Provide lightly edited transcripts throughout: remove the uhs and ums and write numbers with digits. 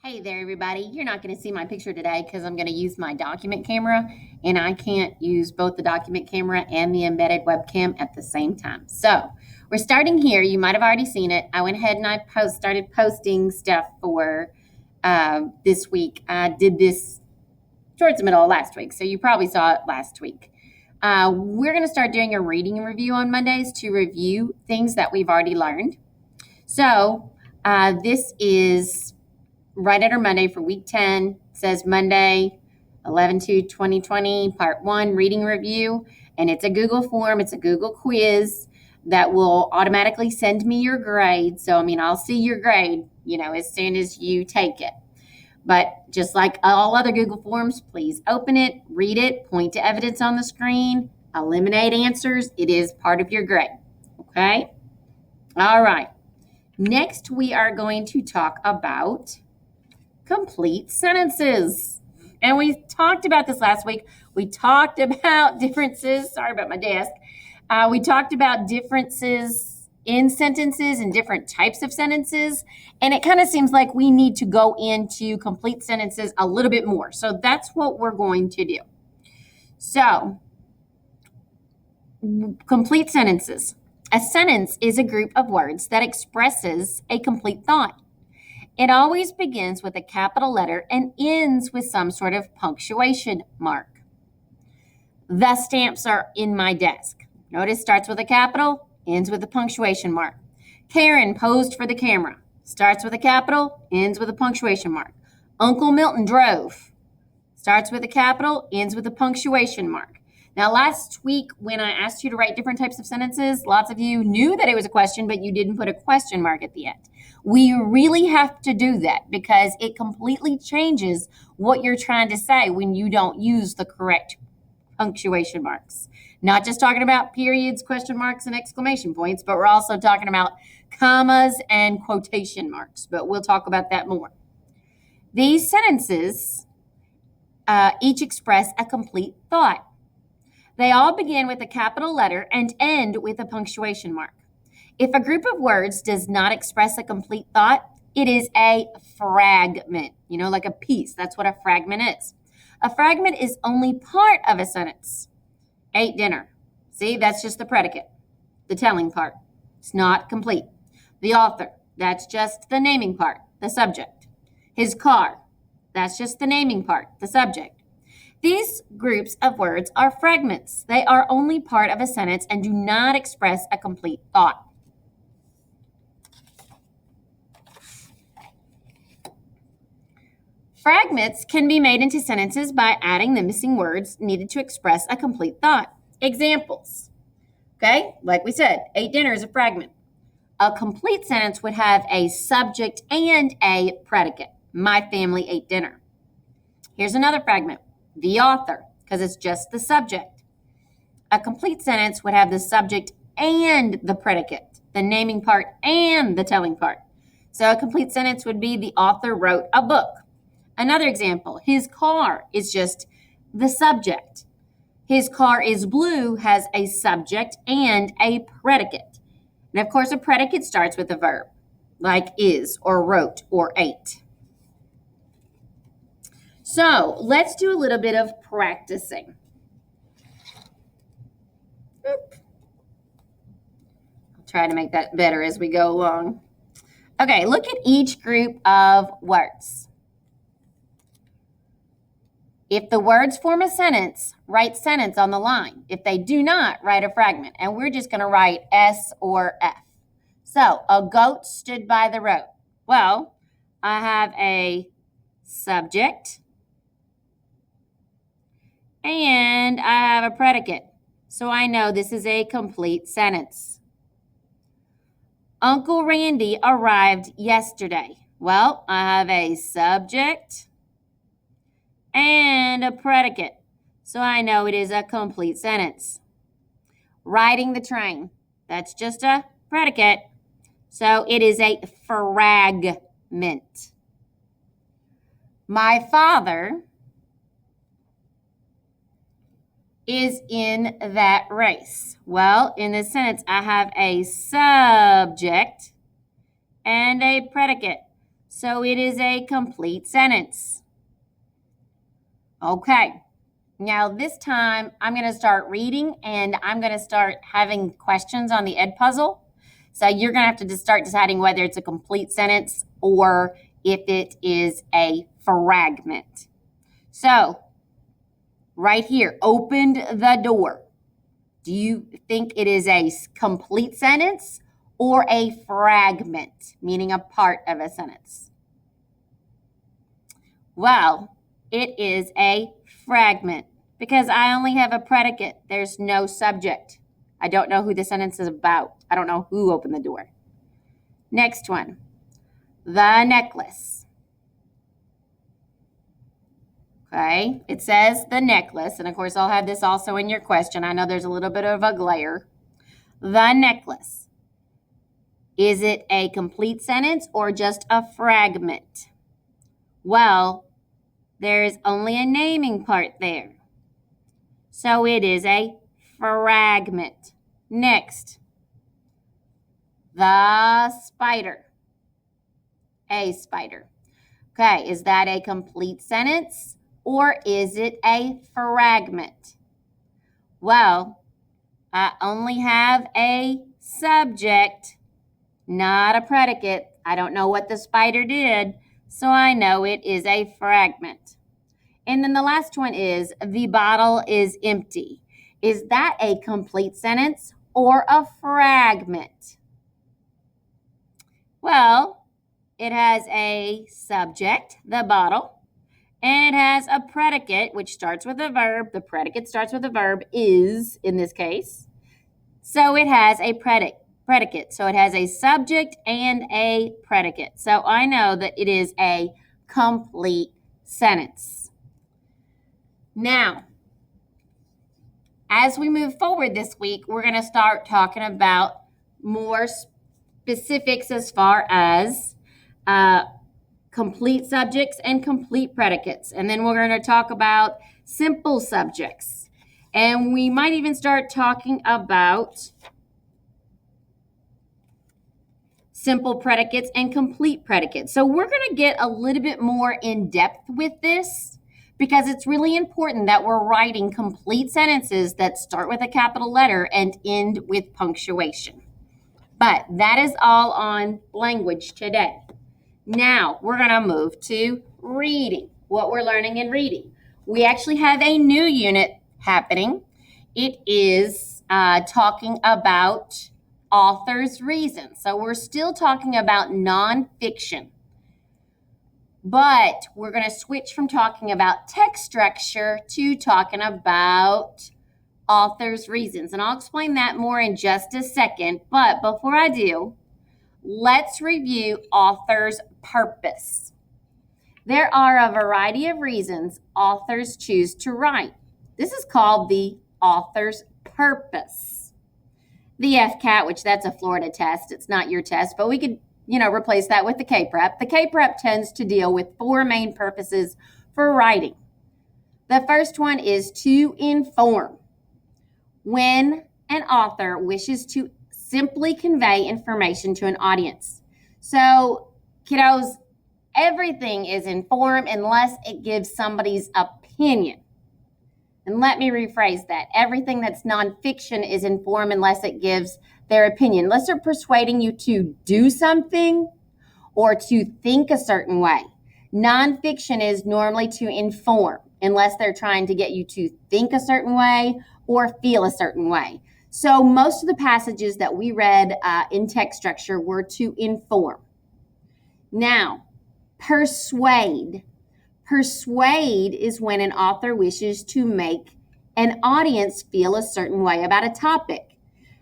Hey there, everybody. You're not going to see my picture today because I'm going to use my document camera, and I can't use both the document camera and the embedded webcam at the same time. So we're starting here. You might have already seen it. I went ahead and I started posting stuff for this week. I did this towards the middle of last week, so you probably saw it last week. We're going to start doing a reading review on Mondays to review things that we've already learned. So this is right under Monday for week 10. It says Monday, 11/2/2020, part 1, reading review. And it's a Google form. It's a Google quiz that will automatically send me your grade. So, I'll see your grade, as soon as you take it. But just like all other Google forms, please open it, read it, point to evidence on the screen, eliminate answers. It is part of your grade. Okay? All right. Next, we are going to talk about complete sentences. And we talked about this last week. We talked about differences. Sorry about my desk. We talked about differences in sentences and different types of sentences. And it kind of seems like we need to go into complete sentences a little bit more. So that's what we're going to do. So, complete sentences. A sentence is a group of words that expresses a complete thought. It always begins with a capital letter and ends with some sort of punctuation mark. The stamps are in my desk. Notice starts with a capital, ends with a punctuation mark. Karen posed for the camera. Starts with a capital, ends with a punctuation mark. Uncle Milton drove. Starts with a capital, ends with a punctuation mark. Now, last week when I asked you to write different types of sentences, lots of you knew that it was a question, but you didn't put a question mark at the end. We really have to do that because it completely changes what you're trying to say when you don't use the correct punctuation marks. Not just talking about periods, question marks, and exclamation points, but we're also talking about commas and quotation marks, but we'll talk about that more. These sentences each express a complete thought. They all begin with a capital letter and end with a punctuation mark. If a group of words does not express a complete thought, it is a fragment, like a piece. That's what a fragment is. A fragment is only part of a sentence. Ate dinner. See, that's just the predicate, the telling part. It's not complete. The author, that's just the naming part, the subject. His car, that's just the naming part, the subject. These groups of words are fragments. They are only part of a sentence and do not express a complete thought. Fragments can be made into sentences by adding the missing words needed to express a complete thought. Examples. Okay, like we said, ate dinner is a fragment. A complete sentence would have a subject and a predicate. My family ate dinner. Here's another fragment. The author, because it's just the subject. A complete sentence would have the subject and the predicate, the naming part and the telling part. So a complete sentence would be the author wrote a book. Another example, his car is just the subject. His car is blue has a subject and a predicate. And of course, a predicate starts with a verb, like is or wrote or ate. So let's do a little bit of practicing. I'll try to make that better as we go along. Okay, look at each group of words. If the words form a sentence, write sentence on the line. If they do not, write a fragment. And we're just going to write S or F. So, a goat stood by the road. Well, I have a subject and I have a predicate. So I know this is a complete sentence. Uncle Randy arrived yesterday. Well, I have a subject and a predicate. So I know it is a complete sentence. Riding the train. That's just a predicate. So it is a fragment. My father is in that race. Well, in this sentence, I have a subject and a predicate. So it is a complete sentence. Okay. Now this time I'm going to start reading and I'm going to start having questions on the Edpuzzle. So you're going to have to just start deciding whether it's a complete sentence or if it is a fragment. So right here, opened the door. Do you think it is a complete sentence or a fragment, meaning a part of a sentence? Well, it is a fragment because I only have a predicate. There's no subject. I don't know who the sentence is about. I don't know who opened the door. Next one, the necklace. Okay, it says the necklace, and of course I'll have this also in your question. I know there's a little bit of a glare. The necklace. Is it a complete sentence or just a fragment? Well, there is only a naming part there. So it is a fragment. Next, the spider. A spider. Okay, is that a complete sentence or is it a fragment? Well, I only have a subject, not a predicate. I don't know what the spider did, so I know it is a fragment. And then the last one is the bottle is empty. Is that a complete sentence or a fragment? Well, it has a subject, the bottle, and it has a predicate, which starts with a verb. The predicate starts with a verb, is, in this case. So it has a predicate. So it has a subject and a predicate. So I know that it is a complete sentence. Now, as we move forward this week, we're going to start talking about more specifics as far as complete subjects and complete predicates. And then we're going to talk about simple subjects. And we might even start talking about simple predicates and complete predicates. So we're going to get a little bit more in depth with this because it's really important that we're writing complete sentences that start with a capital letter and end with punctuation. But that is all on language today. Now we're going to move to reading, what we're learning in reading. We actually have a new unit happening. It is talking about author's reasons. So we're still talking about nonfiction, but we're going to switch from talking about text structure to talking about author's reasons. And I'll explain that more in just a second. But before I do, let's review author's purpose. There are a variety of reasons authors choose to write. This is called the author's purpose. The FCAT, which that's a Florida test, it's not your test, but we could, replace that with the K-Prep. The K-Prep tends to deal with four main purposes for writing. The first one is to inform. When an author wishes to simply convey information to an audience. So, kiddos, everything is inform unless it gives somebody's opinion. And let me rephrase that. Everything that's nonfiction is inform unless it gives their opinion. Unless they're persuading you to do something or to think a certain way. Nonfiction is normally to inform unless they're trying to get you to think a certain way or feel a certain way. So most of the passages that we read in text structure were to inform. Now, persuade. Persuade is when an author wishes to make an audience feel a certain way about a topic.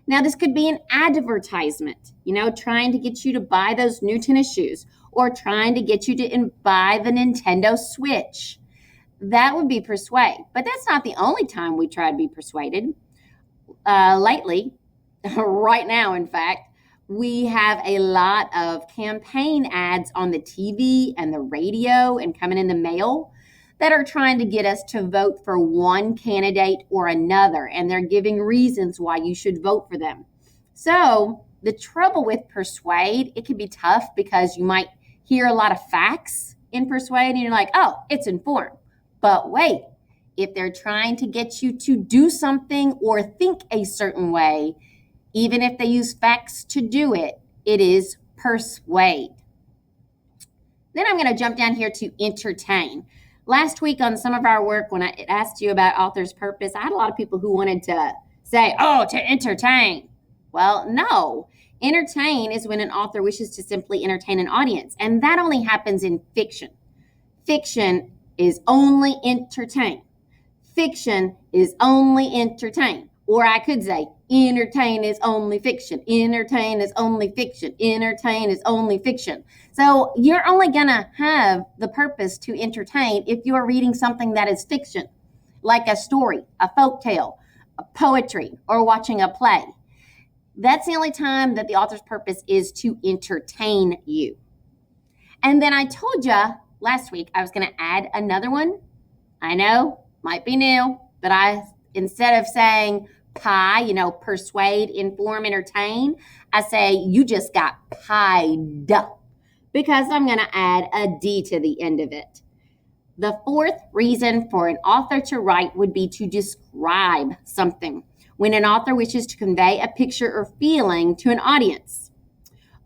Now, this could be an advertisement, trying to get you to buy those new tennis shoes or trying to get you to buy the Nintendo Switch. That would be persuade. But that's not the only time we try to be persuaded. Lately, right now, in fact, we have a lot of campaign ads on the TV and the radio and coming in the mail that are trying to get us to vote for one candidate or another, and they're giving reasons why you should vote for them. So the trouble with persuade, it can be tough because you might hear a lot of facts in persuade and you're like, oh, it's inform. But wait, if they're trying to get you to do something or think a certain way, even if they use facts to do it, it is persuade. Then I'm going to jump down here to entertain. Last week on some of our work, when I asked you about author's purpose, I had a lot of people who wanted to say, oh, to entertain. Well, no. Entertain is when an author wishes to simply entertain an audience, and that only happens in fiction. Fiction is only entertain. Fiction is only entertain. Or I could say, entertain is only fiction. Entertain is only fiction. Entertain is only fiction. So you're only going to have the purpose to entertain if you're reading something that is fiction, like a story, a folk tale, a poetry, or watching a play. That's the only time that the author's purpose is to entertain you. And then I told you last week I was going to add another one. I know, might be new, but instead of saying pie, persuade, inform, entertain, I say you just got pied up because I'm going to add a D to the end of it. The fourth reason for an author to write would be to describe something, when an author wishes to convey a picture or feeling to an audience.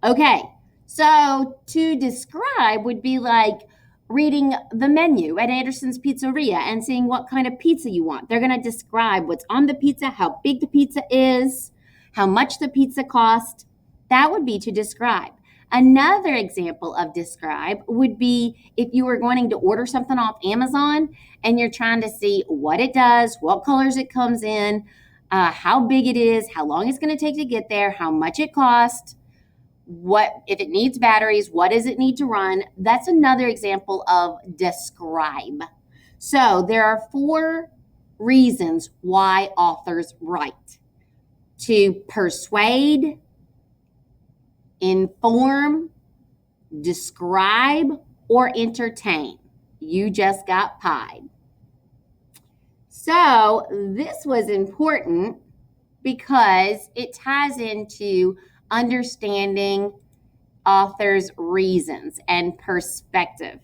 Okay, so to describe would be like reading the menu at Anderson's Pizzeria and seeing what kind of pizza you want. They're going to describe what's on the pizza, how big the pizza is, how much the pizza cost. That would be to describe. Another example of describe would be if you were wanting to order something off Amazon and you're trying to see what it does, what colors it comes in, how big it is, how long it's going to take to get there, how much it costs, what if it needs batteries, what does it need to run. That's another example of describe. So there are 4 reasons why authors write: to persuade, inform, describe, or entertain. You just got pied. So this was important because it ties into understanding authors' reasons and perspective.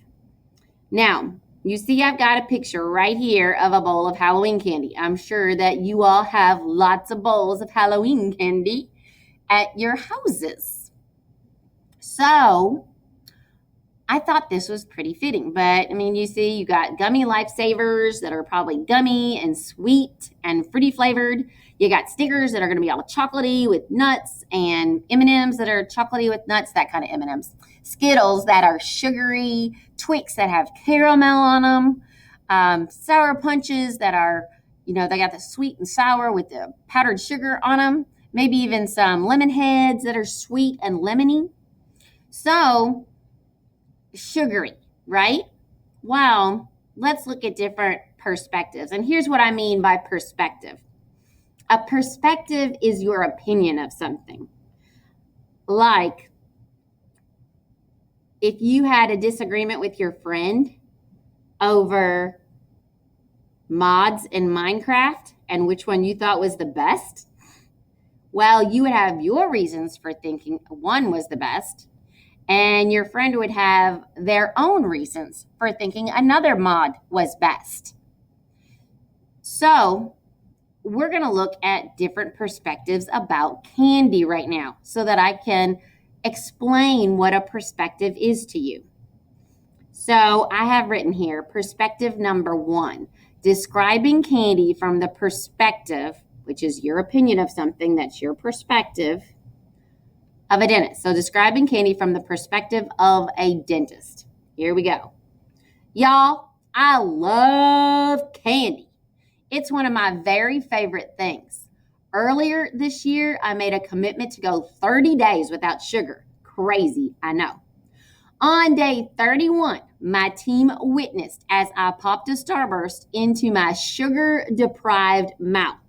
Now, you see I've got a picture right here of a bowl of Halloween candy. I'm sure that you all have lots of bowls of Halloween candy at your houses. So I thought this was pretty fitting, but you see you got gummy lifesavers that are probably gummy and sweet and fruity flavored. You got Snickers that are going to be all chocolatey with nuts, and M&Ms that are chocolatey with nuts, that kind of M&Ms. Skittles that are sugary, Twix that have caramel on them, Sour Punches that are, they got the sweet and sour with the powdered sugar on them, maybe even some Lemon Heads that are sweet and lemony. So sugary, right? Well, let's look at different perspectives. And here's what I mean by perspective. A perspective is your opinion of something. Like, if you had a disagreement with your friend over mods in Minecraft and which one you thought was the best, well, you would have your reasons for thinking one was the best, and your friend would have their own reasons for thinking another mod was best. So we're going to look at different perspectives about candy right now so that I can explain what a perspective is to you. So I have written here, perspective number 1, describing candy from the perspective, which is your opinion of something, that's your perspective, of a dentist. So describing candy from the perspective of a dentist. Here we go. Y'all, I love candy. It's one of my very favorite things. Earlier this year, I made a commitment to go 30 days without sugar. Crazy, I know. On day 31, my team witnessed as I popped a Starburst into my sugar-deprived mouth,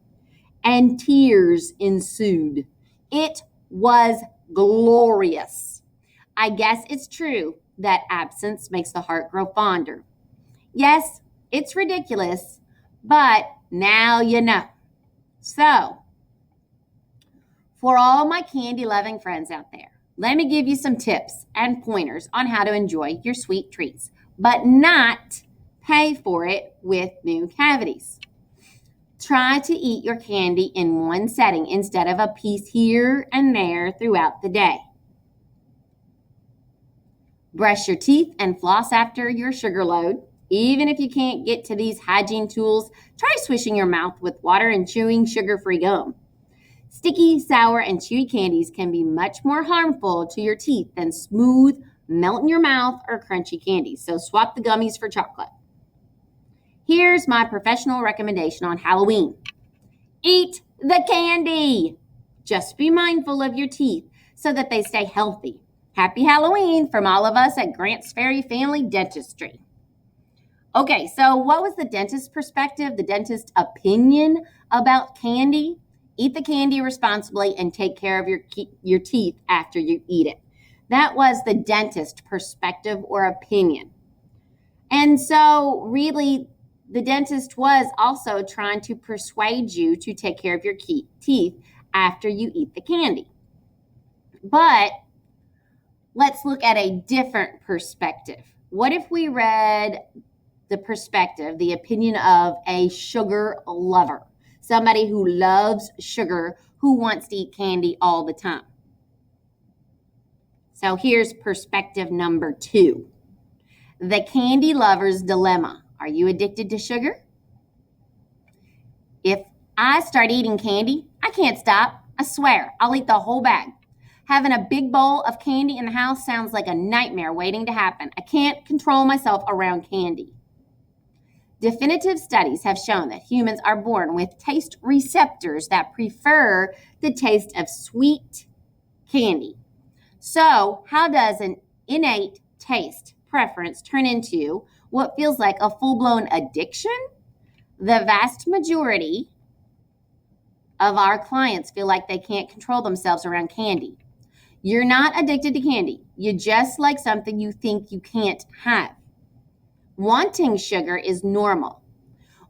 and tears ensued. It was glorious. I guess it's true that absence makes the heart grow fonder. Yes, it's ridiculous, but now you know. So, for all my candy-loving friends out there, let me give you some tips and pointers on how to enjoy your sweet treats, but not pay for it with new cavities. Try to eat your candy in one setting instead of a piece here and there throughout the day. Brush your teeth and floss after your sugar load. Even if you can't get to these hygiene tools, try swishing your mouth with water and chewing sugar-free gum. Sticky, sour, and chewy candies can be much more harmful to your teeth than smooth, melt in your mouth, or crunchy candies, so swap the gummies for chocolate. Here's my professional recommendation on Halloween. Eat the candy! Just be mindful of your teeth so that they stay healthy. Happy Halloween from all of us at Grants Ferry Family Dentistry. Okay, so what was the dentist's perspective, the dentist's opinion about candy? Eat the candy responsibly and take care of your teeth after you eat it. That was the dentist's perspective or opinion. And so really, the dentist was also trying to persuade you to take care of your teeth after you eat the candy. But let's look at a different perspective. What if we read the perspective, the opinion of a sugar lover, somebody who loves sugar, who wants to eat candy all the time? So here's perspective number 2. The candy lover's dilemma. Are you addicted to sugar? If I start eating candy, I can't stop. I swear, I'll eat the whole bag. Having a big bowl of candy in the house sounds like a nightmare waiting to happen. I can't control myself around candy. Definitive studies have shown that humans are born with taste receptors that prefer the taste of sweet candy. So, how does an innate taste preference turn into what feels like a full-blown addiction? The vast majority of our clients feel like they can't control themselves around candy. You're not addicted to candy. You just like something you think you can't have. Wanting sugar is normal.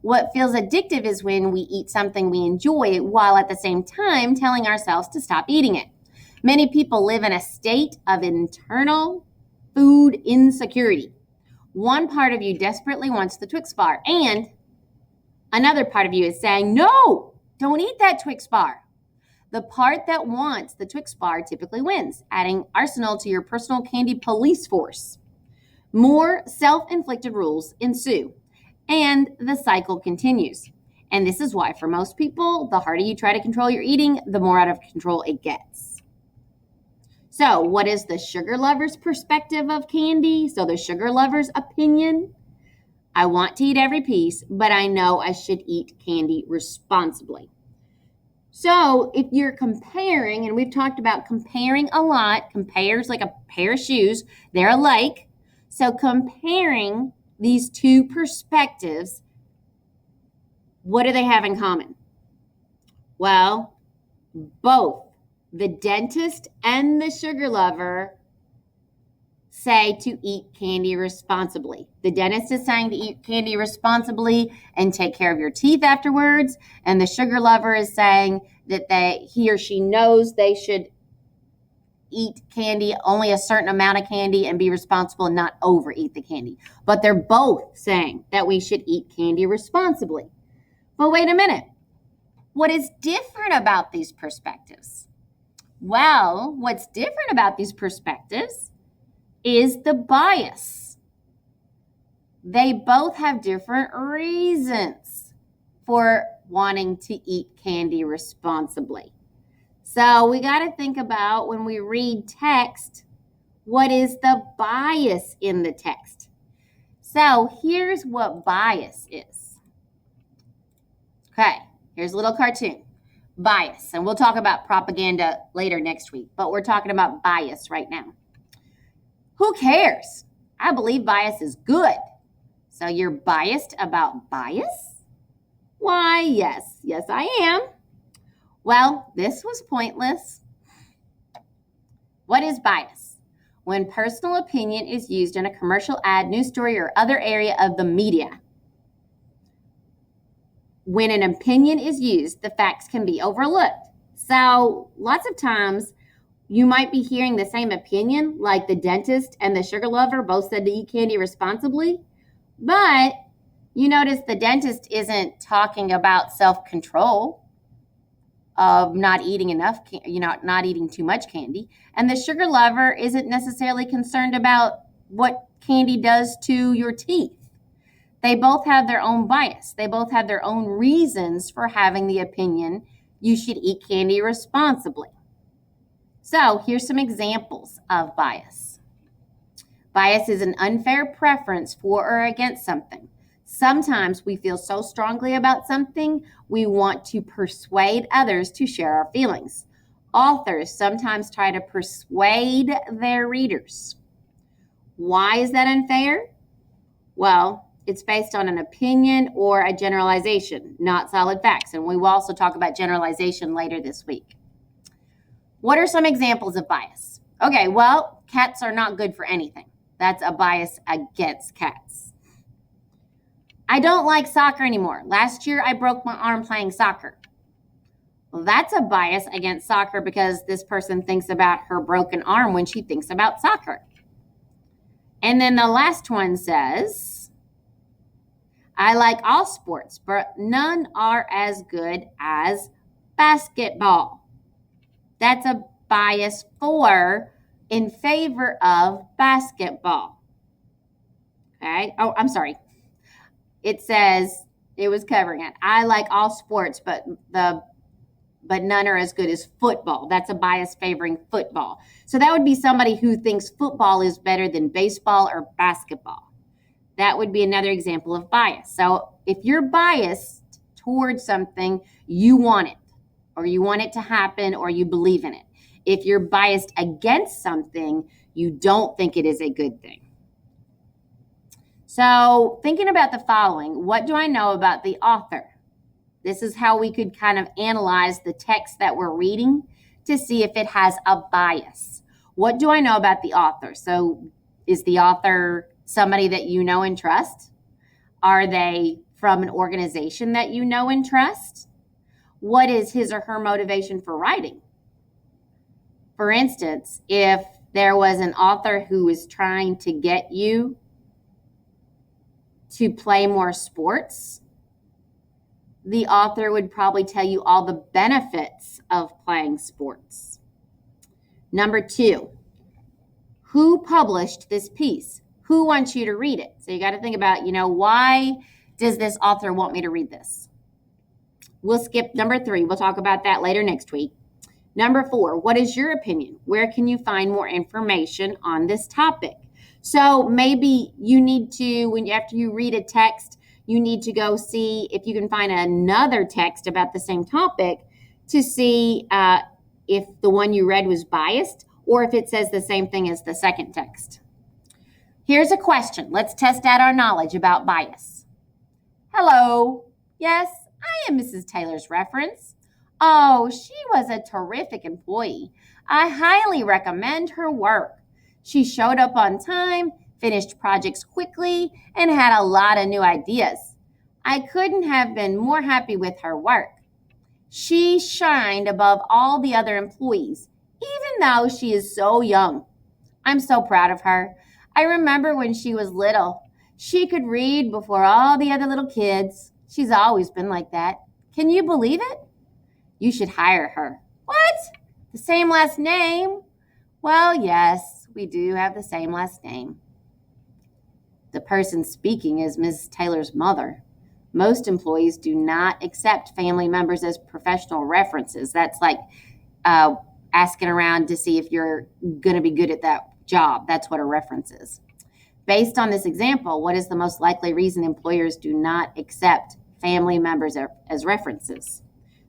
What feels addictive is when we eat something we enjoy while at the same time telling ourselves to stop eating it. Many people live in a state of internal food insecurity. One part of you desperately wants the Twix bar, and another part of you is saying, no, don't eat that Twix bar. The part that wants the Twix bar typically wins, adding arsenal to your personal candy police force. More self-inflicted rules ensue, and the cycle continues. And this is why, for most people, the harder you try to control your eating, the more out of control it gets. So, what is the sugar lover's perspective of candy? So, the sugar lover's opinion? I want to eat every piece, but I know I should eat candy responsibly. So, if you're comparing, and we've talked about comparing a lot, compares like a pair of shoes, they're alike. So comparing these two perspectives, what do they have in common? Well, both the dentist and the sugar lover say to eat candy responsibly. The dentist is saying to eat candy responsibly and take care of your teeth afterwards. And the sugar lover is saying that he or she knows they should eat candy, only a certain amount of candy, and be responsible and not overeat the candy. But they're both saying that we should eat candy responsibly. But wait a minute. What is different about these perspectives? Well, what's different about these perspectives is the bias. They both have different reasons for wanting to eat candy responsibly. So we got to think about, when we read text, what is the bias in the text? So here's what bias is. Okay, here's a little cartoon. Bias, and we'll talk about propaganda later next week, but we're talking about bias right now. Who cares? I believe bias is good. So you're biased about bias? Why, yes, I am. Well, this was pointless. What is bias? When personal opinion is used in a commercial ad, news story, or other area of the media. When an opinion is used, the facts can be overlooked. So lots of times You might be hearing the same opinion, like the dentist and the sugar lover both said to eat candy responsibly, but you notice the dentist isn't talking about self-control of not eating enough, not eating too much candy. And the sugar lover isn't necessarily concerned about what candy does to your teeth. They both have their own bias. They both have their own reasons for having the opinion you should eat candy responsibly. So here's some examples of bias. Bias is an unfair preference for or against something. Sometimes we feel so strongly about something, we want to persuade others to share our feelings. Authors sometimes try to persuade their readers. Why is that unfair? Well, it's based on an opinion or a generalization, not solid facts. And we will also talk about generalization later this week. What are some examples of bias? Okay, well, cats are not good for anything. That's a bias against cats. I don't like soccer anymore. Last year, I broke my arm playing soccer. Well, that's a bias against soccer because this person thinks about her broken arm when she thinks about soccer. And then the last one says, I like all sports, but none are as good as basketball. That's a bias in favor of basketball. Okay. Oh, I'm sorry. It says, it was covering it. I like all sports, but none are as good as football. That's a bias favoring football. So that would be somebody who thinks football is better than baseball or basketball. That would be another example of bias. So if you're biased towards something, you want it, or you want it to happen, or you believe in it. If you're biased against something, you don't think it is a good thing. So thinking about the following, what do I know about the author? This is how we could kind of analyze the text that we're reading to see if it has a bias. What do I know about the author? So is the author somebody that you know and trust? Are they from an organization that you know and trust? What is his or her motivation for writing? For instance, if there was an author who was trying to get you to play more sports, the author would probably tell you all the benefits of playing sports. Number 2, who published this piece? Who wants you to read it? So you got to think about, why does this author want me to read this? We'll skip number 3. We'll talk about that later next week. Number 4, what is your opinion? Where can you find more information on this topic? So maybe you need to, after you read a text, you need to go see if you can find another text about the same topic to see if the one you read was biased or if it says the same thing as the second text. Here's a question. Let's test out our knowledge about bias. Hello. Yes, I am Mrs. Taylor's reference. Oh, she was a terrific employee. I highly recommend her work. She showed up on time, finished projects quickly, and had a lot of new ideas. I couldn't have been more happy with her work. She shined above all the other employees, even though she is so young. I'm so proud of her. I remember when she was little. She could read before all the other little kids. She's always been like that. Can you believe it? You should hire her. What? The same last name? Well, yes, we do have the same last name. The person speaking is Ms. Taylor's mother. Most employees do not accept family members as professional references. That's like asking around to see if you're going to be good at that job. That's what a reference is. Based on this example, what is the most likely reason employers do not accept family members as references?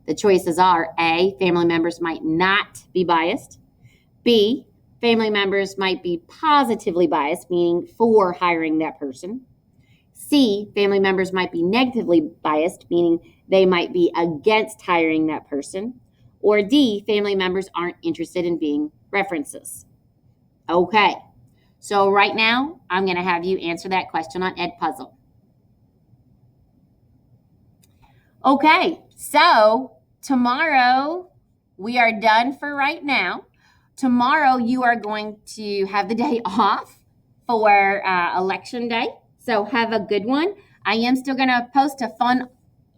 The choices are A, family members might not be biased. B, family members might be positively biased, meaning for hiring that person. C, family members might be negatively biased, meaning they might be against hiring that person. Or D, family members aren't interested in being references. Okay, so right now, I'm going to have you answer that question on Edpuzzle. Okay, so tomorrow we are done for right now. Tomorrow, you are going to have the day off for election day. So have a good one. I am still going to post a fun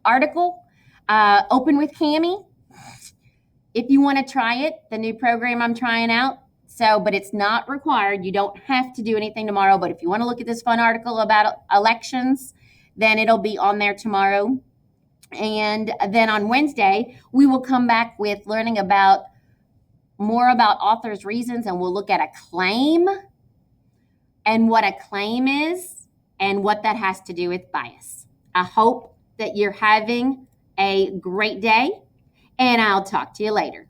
article, Open with Cami. If you want to try it, the new program I'm trying out. But it's not required. You don't have to do anything tomorrow. But if you want to look at this fun article about elections, then it'll be on there tomorrow. And then on Wednesday, we will come back with learning about more about authors' reasons, and we'll look at a claim and what a claim is and what that has to do with bias. I hope that you're having a great day, and I'll talk to you later.